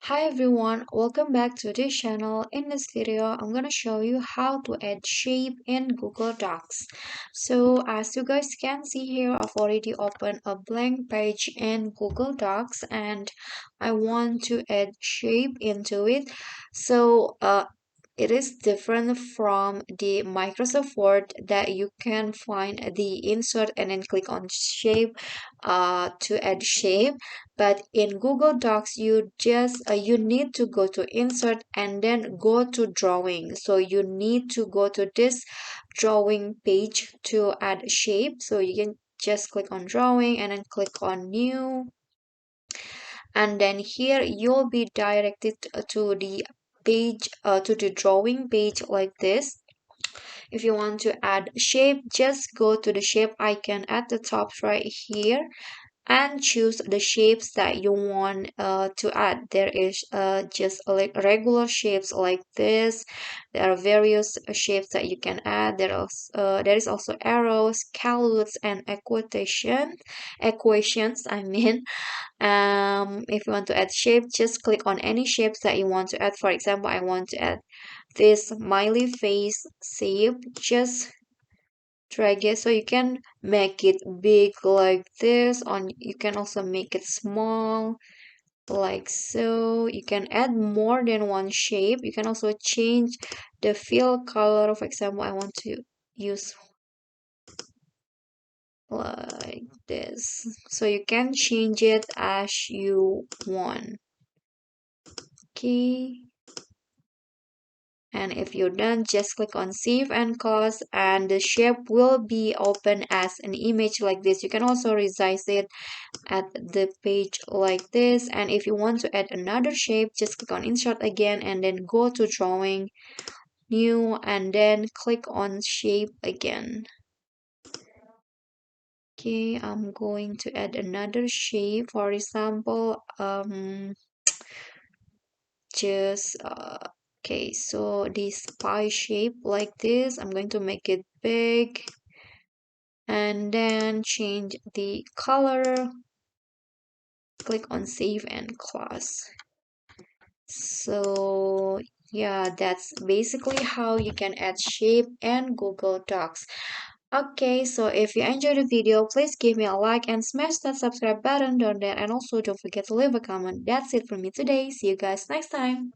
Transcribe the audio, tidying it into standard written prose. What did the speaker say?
Hi everyone, welcome back to this channel. In this video, I'm gonna show you how to add shape in Google Docs. So as you guys can see here, I've already opened a blank page in Google Docs and I want to add shape into it. It is different from the Microsoft Word that you can find the insert and then click on shape to add shape. But in Google Docs, you need to go to insert and then go to drawing. So you need to go to this drawing page to add shape. So you can just click on drawing and then click on new, and then here you'll be directed to the drawing page like this. If you want to add shape, just go to the shape icon at the top right here and choose the shapes that you want to add. There is just like regular shapes like this. There are various shapes that you can add. There is also arrows, callouts, and equations, I mean. If you want to add shape, just click on any shapes that you want to add. For example, I want to add this smiley face shape. Just drag it, so you can make it big like this. On you can also make it small like so. You can add more than one shape. You can also change the fill color. For example, I want to use like this, so you can change it as you want. Okay, and if you're done, just click on save and close, and the shape will be open as an image like this. You can also resize it at the page like this. And if you want to add another shape, just click on insert again and then go to drawing, new, and then click on shape again. Okay, I'm going to add another shape. For example, just okay, so this pie shape like this, I'm going to make it big and then change the color. Click on save and close. So yeah, that's basically how you can add shape and Google Docs. Okay, so if you enjoyed the video, please give me a like and smash that subscribe button down there, and also don't forget to leave a comment. That's it from me today. See you guys next time.